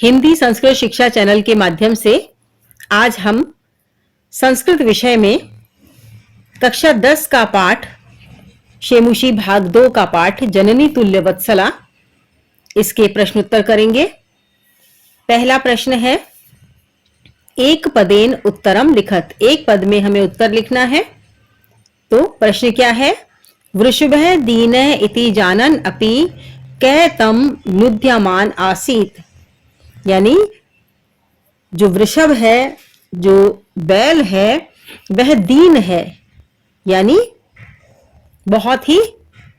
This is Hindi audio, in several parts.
हिंदी संस्कृत शिक्षा चैनल के माध्यम से आज हम संस्कृत विषय में कक्षा 10 का पाठ शेमुषी भाग 2 का पाठ जननी तुल्य वत्सला इसके प्रश्न उत्तर करेंगे। पहला प्रश्न है एक पदेन उत्तरम लिखत। एक पद में हमें उत्तर लिखना है। तो प्रश्न क्या है? वृषभः दीनः इति जानन् अपि कै तम नुद्यमान आसीत। यानी जो वृषभ है, जो बैल है, वह दीन है, यानी बहुत ही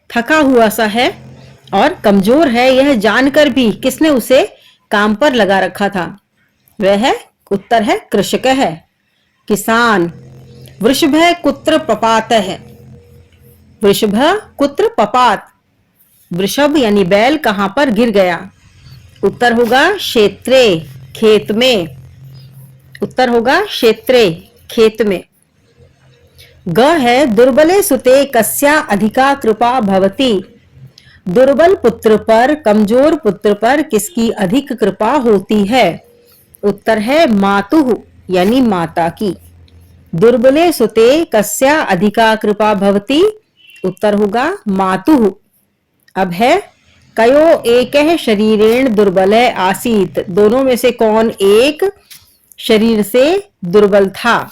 थका हुआ सा है और कमजोर है। यह जानकर भी किसने उसे काम पर लगा रखा था? वह उत्तर है कृषक है, किसान। वृषभ कुत्र पपात है। वृषभ कुत्र पपात। वृषभ यानी बैल कहां पर गिर गया? उत्तर होगा क्षेत्रे, खेत में। उत्तर होगा क्षेत्रे, खेत में। ग है दुर्बले सुते कस्या अधिका कृपा भवति। दुर्बल पुत्र पर, कमजोर पुत्र पर किसकी अधिक कृपा होती है? उत्तर है मातुः यानी माता की। दुर्बले सुते कस्या अधिका कृपा भवति। उत्तर होगा मातुः। अब है कयो एकः शरीरेण दुर्बलः आसीत। दोनों में से कौन एक शरीर से दुर्बल था?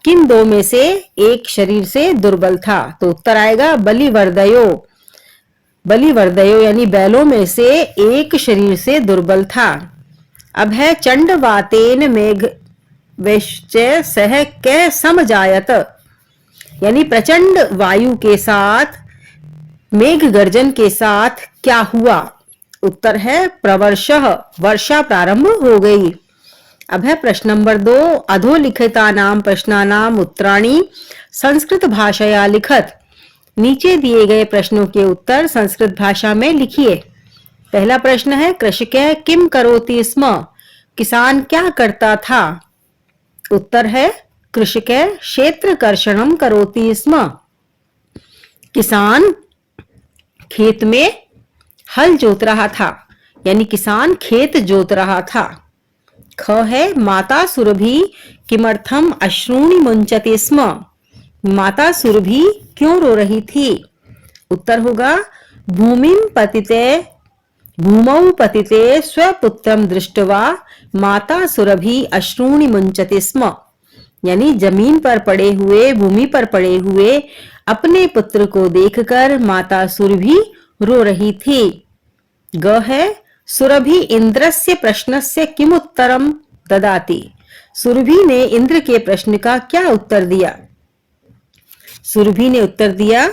किन दो में से एक शरीर से दुर्बल था? तो उत्तर आएगा बलिवर्दयो। बलिवर्दयो यानी बैलों में से एक शरीर से दुर्बल था। अब है चंडवातेन मेघ वैश्च सह कै समजायत। यानी प्रचंड वायु के साथ, मेघ गर्जन के साथ क्या हुआ? उत्तर है प्रवर्षः, वर्षा प्रारंभ हो गई। अब है प्रश्न नंबर 2 अधोलिखितानां प्रश्नानां उत्तराणि संस्कृत भाषया लिखत। नीचे दिए गए प्रश्नों के उत्तर संस्कृत भाषा में लिखिए। पहला प्रश्न है कृषकः किम करोति स्म। किसान क्या करता था? उत्तर है कृषकः क्षेत्रकर्षणं करोति स्म। किसान खेत में हल जोत रहा था, यानी किसान खेत जोत रहा था। ख है माता सुरभि किमर्थम अश्रूणि मुंचति स्म। माता सुरभि क्यों रो रही थी? उत्तर होगा भूमौ पतिते स्वपुत्रम दृष्ट्वा माता सुरभि अश्रूणि मुंचति स्म। यानी जमीन पर पड़े हुए, भूमि पर पड़े हुए अपने पुत्र को देखकर माता सुरभि रो रही थी। ग है सुरभि इंद्रस्य प्रश्नस्य किम उत्तरम ददाति। सुरभि ने इंद्र के प्रश्न का क्या उत्तर दिया? सुरभि ने उत्तर दिया,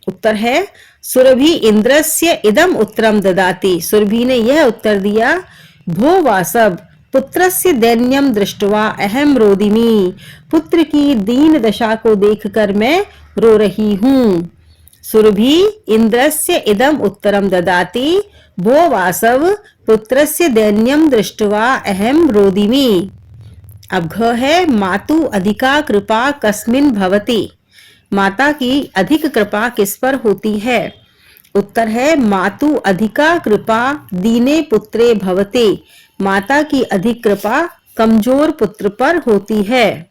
उत्तर है सुरभि इंद्रस्य इदम उत्तरम ददाति। सुरभि ने यह उत्तर दिया भो वासव पुत्रस्य दैन्यम दृष्ट्वा अहम रोदिमी। पुत्र की दीन दशा को देखकर मैं रो रही हूँ। सुरभि इंद्रस्य इदम उत्तरम ददाति भो वासव पुत्रस्य दैन्यम दृष्ट्वा अहम रोदिमी। अब घ है मातु अधिका कृपा कस्मिन् भवति। माता की अधिक कृपा किस पर होती है? उत्तर है मातु अधिका कृपा दीने पुत्रे भवति। माता की अधिक कृपा कमजोर पुत्र पर होती है।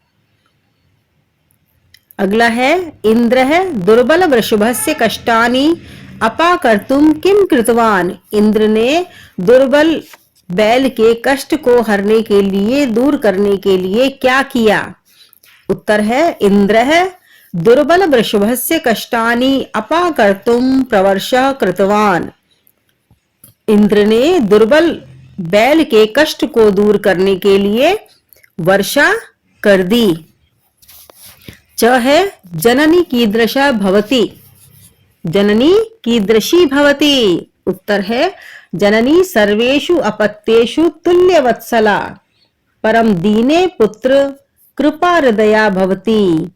अगला है इंद्रः दुर्बल वृषभस्य कष्टानि अपाकर्तुम किम कृतवान। इंद्र ने दुर्बल बैल के कष्ट को हरने के लिए, दूर करने के लिए क्या किया? उत्तर है इंद्रः दुर्बल वृषभस्य कष्टानि अपाकर्तुम प्रवर्षः कृतवान। इंद्र ने दुर्बल बैल के कष्ट को दूर करने के लिए वर्षा कर दी। च है जननी कीदृशा भवति। जननी कीदृशी भवति। उत्तर है जननी सर्वेषु अपत्येषु तुल्यवत्सला परम दीने पुत्र कृपा हृदया भवति।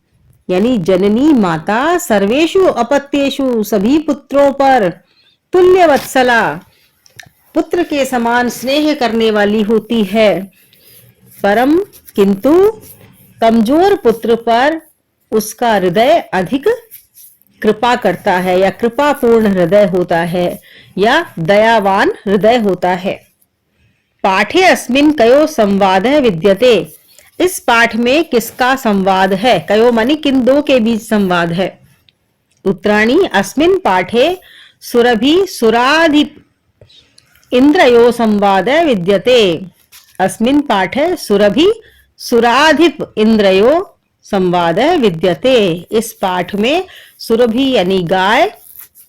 यानी जननी माता सर्वेषु अपत्येषु सभी पुत्रों पर तुल्यवत्सला पुत्र के समान स्नेह करने वाली होती है, परम किंतु कमजोर पुत्र पर उसका हृदय अधिक कृपा करता है, या कृपापूर्ण हृदय होता है, या दयावान हृदय होता है। पाठे अस्मिन् कयो संवादः विद्यते। इस पाठ में किसका संवाद है? कयो मानी किन दो के बीच संवाद है। उत्तराणि अस्मिन् पाठे सुरभि सुराधिप इंद्रयो संवादः विद्यते। अस्मिन् पाठे सुरभि सुराधिप इंद्रयो संवादः विद्यते। इस पाठ में सुरभि यानी गाय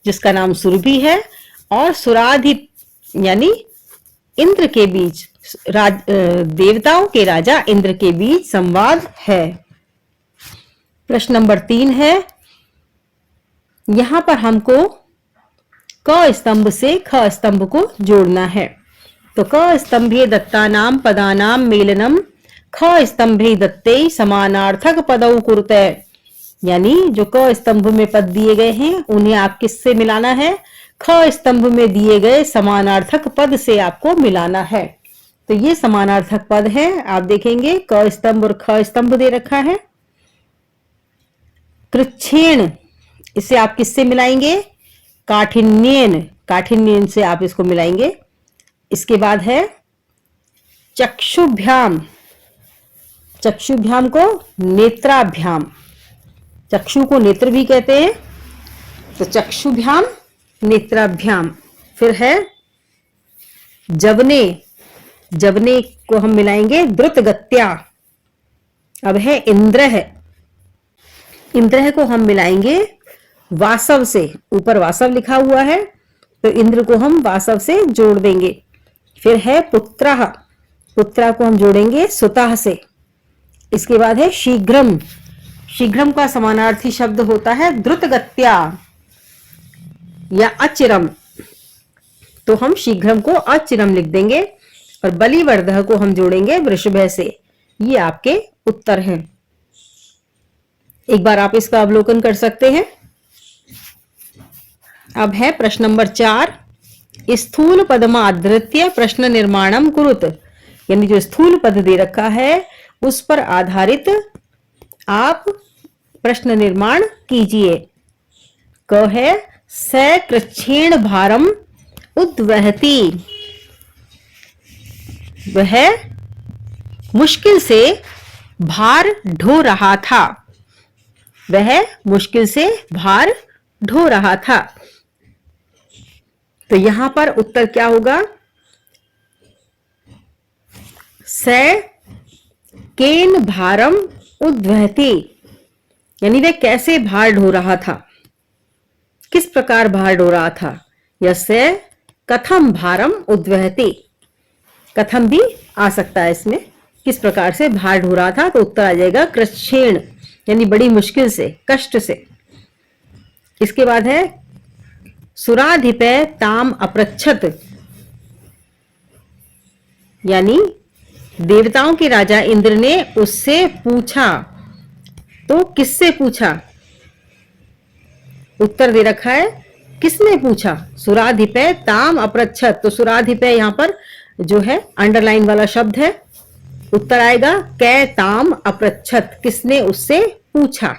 जिसका नाम सुरभि है और सुराधिप यानी इंद्र के बीच देवताओं के राजा इंद्र के बीच संवाद है। प्रश्न नंबर 3 है, यहां पर हमको क स्तंभ से ख स्तंभ को जोड़ना है। तो क स्तंभे दत्तानाम पदानाम मेलनम ख स्तंभे दत्ते समानार्थक पदौ कुरुते। यानी जो क स्तंभ में पद दिए गए हैं उन्हें आप किससे मिलाना है? ख स्तंभ में दिए गए समानार्थक पद से आपको मिलाना है। तो ये समानार्थक पद है, आप देखेंगे क स्तंभ और ख स्तंभ दे रखा है। कृच्छेण, इसे आप किससे मिलाएंगे? काठिन्येन, काठिन्येन से आप इसको मिलाएंगे। इसके बाद है चक्षुभ्याम, चक्षुभ्याम को नेत्राभ्याम, चक्षु को नेत्र भी कहते हैं, तो चक्षुभ्याम नेत्राभ्याम। फिर है जवने, जवने को हम मिलाएंगे द्रुत गत्या। अब है इंद्र, इंद्र को हम मिलाएंगे वासव से, ऊपर वासव लिखा हुआ है तो इंद्र को हम वासव से जोड़ देंगे। फिर है पुत्रः, पुत्रा को हम जोड़ेंगे सुतः से। इसके बाद है शीघ्रम, शीघ्रम का समानार्थी शब्द होता है द्रुत गत्या या अचिरम, तो हम शीघ्रम को अचिरम लिख देंगे। और बलिवर्धः को हम जोड़ेंगे वृषभ से। ये आपके उत्तर हैं। एक बार आप इसका अवलोकन कर सकते हैं। अब है प्रश्न नंबर 4, स्थूल पदमाधृत्य प्रश्न निर्माणम कुरुत। यानी जो स्थूल पद दे रखा है उस पर आधारित आप प्रश्न निर्माण कीजिए। क है सकृच्छेण भारम उद्वहति, वह मुश्किल से भार ढो रहा था, वह मुश्किल से भार ढो रहा था। तो यहां पर उत्तर क्या होगा? स केन भारम उद्वहति, यानी वह कैसे भार ढो रहा था, किस प्रकार भार ढो रहा था। यस्य कथम भारम उद्वहति, कथम भी आ सकता है इसमें, किस प्रकार से भार ढो रहा था। तो उत्तर आ जाएगा कृच्छेण, यानी बड़ी मुश्किल से, कष्ट से। इसके बाद है सुराधिपे ताम अपृच्छत, यानी देवताओं के राजा इंद्र ने उससे पूछा। तो किससे पूछा? उत्तर दे रखा है किसने पूछा? सुराधिपे ताम अपृच्छत। तो सुराधिपे यहां पर जो है अंडरलाइन वाला शब्द है। उत्तर आएगा कै ताम अपृच्छत, किसने उससे पूछा।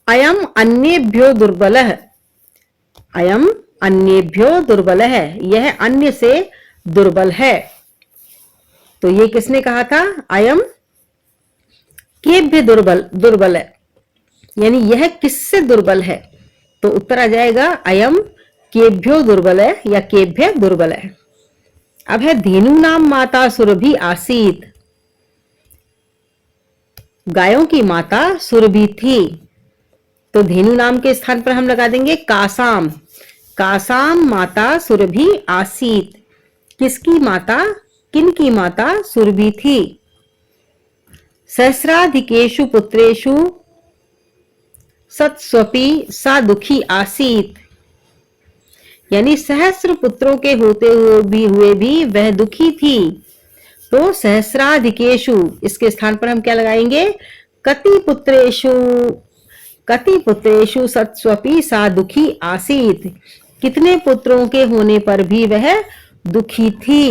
अयम अन्येभ्यो दुर्बलः, अयम अन्येभ्यो दुर्बलः, यह अन्य से दुर्बल है। तो ये किसने कहा था? अयम केभ्य दुर्बल है, यानी यह किससे दुर्बल है। तो उत्तर आ जाएगा अयम केभ्यो दुर्बल है या केभ्य दुर्बल है। अब है धेनु नाम माता सुरभि आसीत, गायों की माता सुरभि थी। तो धेनु नाम के स्थान पर हम लगा देंगे कासाम, कासाम माता सुरभि आसीत, किसकी माता, किनकी माता सुरभि थी। सहस्राधिकेषु पुत्रेषु सत्स्वपि सा दुखी आसीत, यानी सहस्र पुत्रों के होते हुए भी वह दुखी थी। तो सहस्राधिकेषु, इसके स्थान पर हम क्या लगाएंगे? कति पुत्रेषु सत्स्वपि सा दुखी आसीत, कितने पुत्रों के होने पर भी वह दुखी थी।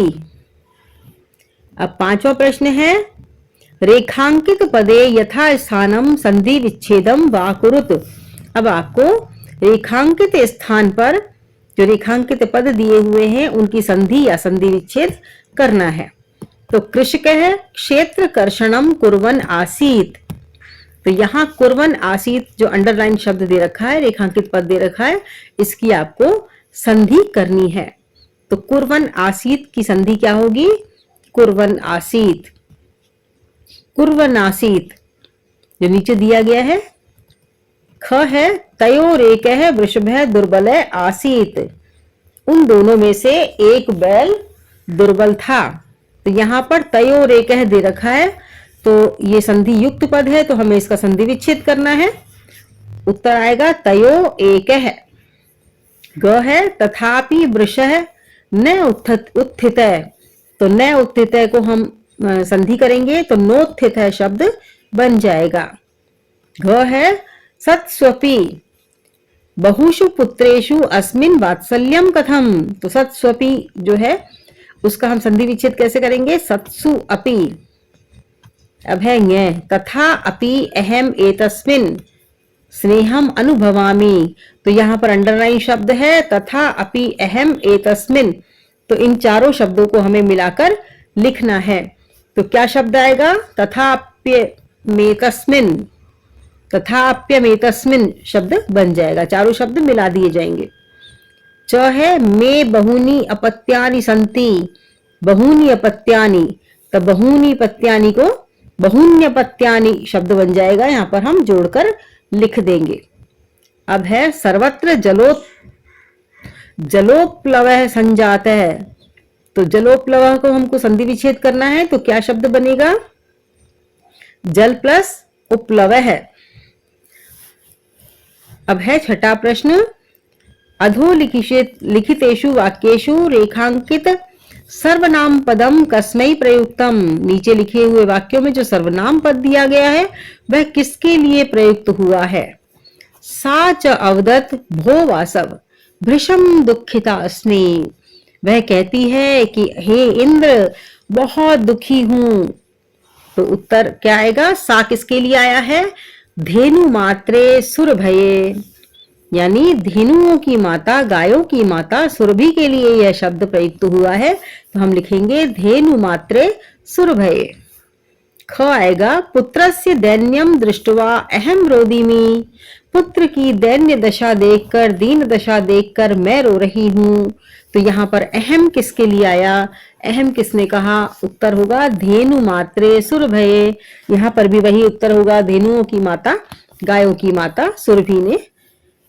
अब पांचवा प्रश्न है रेखांकित पदे यथा स्थानम संधि विच्छेदम वा कुरुत। अब आपको रेखांकित स्थान पर जो रेखांकित पद दिए हुए हैं उनकी संधि या संधि विच्छेद करना है। तो कृषकः क्षेत्र कर्षणम कुर्वन् आसीत, तो यहाँ कुर्वन् आसीत जो अंडरलाइन शब्द दे रखा है, रेखांकित पद दे रखा है, इसकी आपको संधि करनी है। तो कुर्वन् आसीत की संधि क्या होगी? कुर्वन् आसीत, कुर्वन् आसीत जो नीचे दिया गया है। ख है तयोरेकः वृषभः दुर्बलः आसीत, उन दोनों में से एक बैल दुर्बल था। तो यहाँ पर तयोरेकः दे रखा है, तो ये संधि युक्त पद है, तो हमें इसका संधि विच्छेद करना है। उत्तर आएगा तयो एकः। ग है तथापि वृषः न उत्थित, तो न उत्थित को हम संधि करेंगे तो नोत्थित शब्द बन जाएगा। घ है सत्स्वपि बहुषु पुत्रेषु अस्मिन् वात्सल्यम कथम, तो सत्स्वपि जो है उसका हम संधि विच्छेद कैसे करेंगे? सत्सु अपि। अब है ञ तथा अपि अहम एतस्मिन् स्नेहम अनुभवामि, तो यहाँ पर अंडरलाइन शब्द है तथा अपि अहम एतस्मिन्, तो इन चारों शब्दों को हमें मिलाकर लिखना है। तो क्या शब्द आएगा? तथाप्यमेतस्मिन्, तथाप्यमेतस्मिन् शब्द बन जाएगा, चारों शब्द मिला दिए जाएंगे। च है मे बहूनि अपत्यानि सन्ति, बहूनि अपत्यानि, तो बहूनि पत्यानि को बहून्यपत्यानि शब्द बन जाएगा, यहां पर हम जोड़कर लिख देंगे। अब है सर्वत्र जलोप्लवः संजातः, तो जलोप्लवः को हमको संधि विच्छेद करना है, तो क्या शब्द बनेगा? जल प्लस उपप्लवः। अब है छठा प्रश्न, अधोलिखितेषु वाक्येषु रेखांकित सर्वनाम पदम कस्मै प्रयुक्तम, नीचे लिखे हुए वाक्यों में जो सर्वनाम पद दिया गया है वह किसके लिए प्रयुक्त हुआ है? सा च अवदत् भो वासव भृशम दुखिता अस्मि, वह कहती है कि हे इंद्र बहुत दुखी हूं। तो उत्तर क्या आएगा? सा किसके लिए आया है? धेनु मात्रे सुरभये, यानी धेनुओं की माता, गायों की माता सुरभि के लिए यह शब्द प्रयुक्त हुआ है, तो हम लिखेंगे धेनु मात्रे सुरभये। ख आएगा पुत्रस्य दैन्यम दृष्ट्वा अहम रोदिमि, पुत्र की दैन्य दशा देखकर, दीन दशा देखकर मैं रो रही हूं। तो यहाँ पर अहम किसके लिए आया? अहम किसने कहा? उत्तर होगा धेनु मात्रे सुरभये, यहाँ पर भी वही उत्तर होगा, धेनुओं की माता, गायों की माता सुरभि ने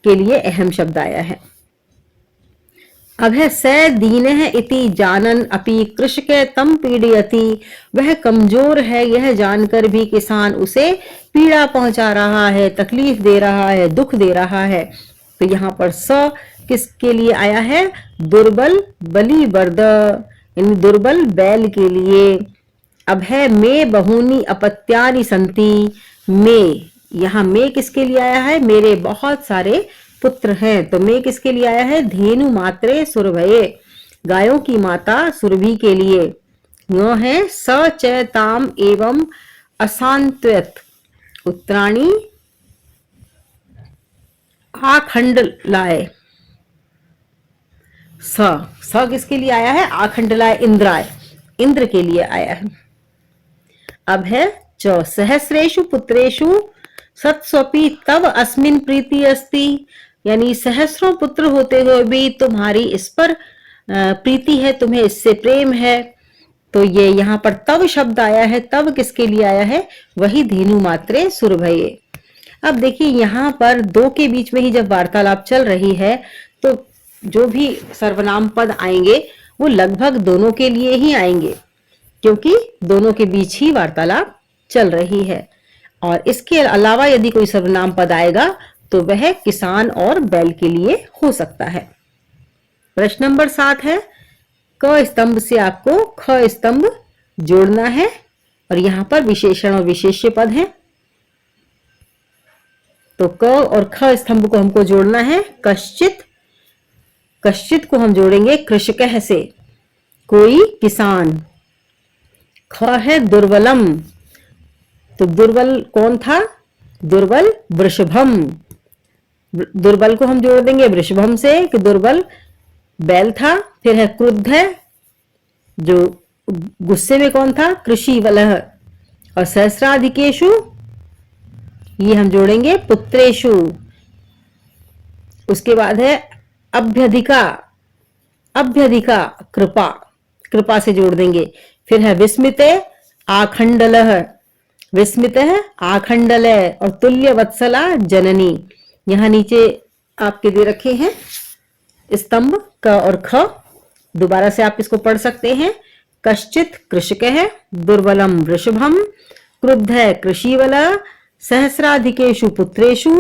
के लिए अहम शब्द आया है। अब है स दीनः इति जानन अपि कृषके तम पीड़यति, वह कमजोर है यह जानकर भी किसान उसे पीड़ा पहुंचा रहा है, तकलीफ दे रहा है, दुख दे रहा है। तो यहाँ पर स किसके लिए आया है? दुर्बल बलिवर्द, यानी दुर्बल बैल के लिए। अब है मे बहूनि अपत्यानि सन्ति, मे, यहाँ मे किसके लिए आया है? मेरे बहुत सारे पुत्र हैं, तो मे किसके लिए आया है? धेनु मात्रे सुरभये, गायों की माता सुरभि के लिए। य है स च ताम एवं असांत्वयत् उत्तराणि आखंडलाय, स किसके लिए आया है? आखंडलाय इंद्राय, इंद्र के लिए आया है। अब है च सहस्रेषु पुत्रेषु सत्स्वपि तव अस्मिन् प्रीति अस्ति, यानी सहस्रों पुत्र होते हुए भी तुम्हारी इस पर प्रीति है, तुम्हें इससे प्रेम है। तो ये यहाँ पर तव शब्द आया है, तव किसके लिए आया है? वही धेनु मात्रे सुरभये। अब देखिए यहाँ पर दो के बीच में ही जब वार्तालाप चल रही है, तो जो भी सर्वनाम पद आएंगे वो लगभग दोनों के लिए ही आएंगे, क्योंकि दोनों के बीच ही वार्तालाप चल रही है। और इसके अलावा यदि कोई सर्वनाम पद आएगा तो वह किसान और बैल के लिए हो सकता है। प्रश्न नंबर 7 है, क स्तंभ से आपको ख स्तंभ जोड़ना है, और यहाँ पर विशेषण और विशेष्य पद है। तो क और ख स्तंभ को हमको जोड़ना है। कश्चित, कश्चित को हम जोड़ेंगे कृषकः से, कोई किसान। ख है दुर्बलम, तो दुर्बल कौन था? दुर्बल वृषभम, दुर्बल को हम जोड़ देंगे वृषभम से कि दुर्बल बैल था। फिर है क्रुद्ध है, जो गुस्से में कौन था, कृषि वलह। और सहस्राधिकेशु, ये हम जोड़ेंगे पुत्रेशु। उसके बाद है अभ्यधिका, अभ्यधिका कृपा, कृपा से जोड़ देंगे। फिर है विस्मिते आखंडलः, विस्मित है आखंडल और तुल्य वत्सला जननी। यहां नीचे आपके दे रखे हैं स्तंभ क और ख, दोबारा से आप इसको पढ़ सकते हैं। कश्चित कृषक है, दुर्बलम वृषभम, क्रुद्ध है कृषिवल, सहस्राधिकेशु पुत्रेशु,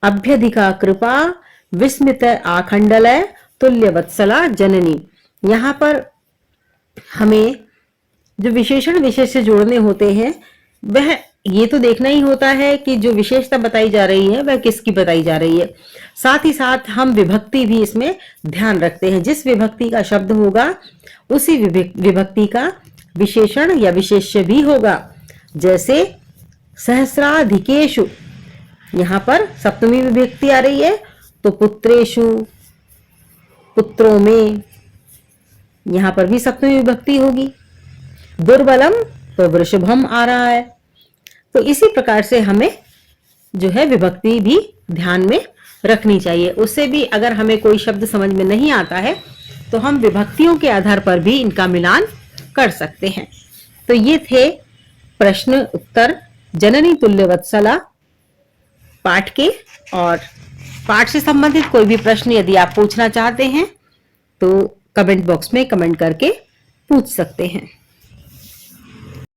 अभ्यधिका कृपा, विस्मित आखंडल, तुल्य वत्सला जननी। यहां पर हमें जो विशेषण विशेष से जोड़ने होते हैं, वह ये तो देखना ही होता है कि जो विशेषता बताई जा रही है वह किसकी बताई जा रही है। साथ ही साथ हम विभक्ति भी इसमें ध्यान रखते हैं। जिस विभक्ति का शब्द होगा उसी विभक्ति का विशेषण या विशेष्य भी होगा। जैसे सहस्राधिकेशु, यहां पर सप्तमी विभक्ति आ रही है, तो पुत्रेशु, पुत्रों में, यहां पर भी सप्तमी विभक्ति होगी। दुर्बलम, तो वृषभम आ रहा है। तो इसी प्रकार से हमें जो है विभक्ति भी ध्यान में रखनी चाहिए। उससे भी अगर हमें कोई शब्द समझ में नहीं आता है तो हम विभक्तियों के आधार पर भी इनका मिलान कर सकते हैं। तो ये थे प्रश्न उत्तर जननी तुल्य वत्सला पाठ के। और पाठ से संबंधित कोई भी प्रश्न यदि आप पूछना चाहते हैं तो कमेंट बॉक्स में कमेंट करके पूछ सकते हैं।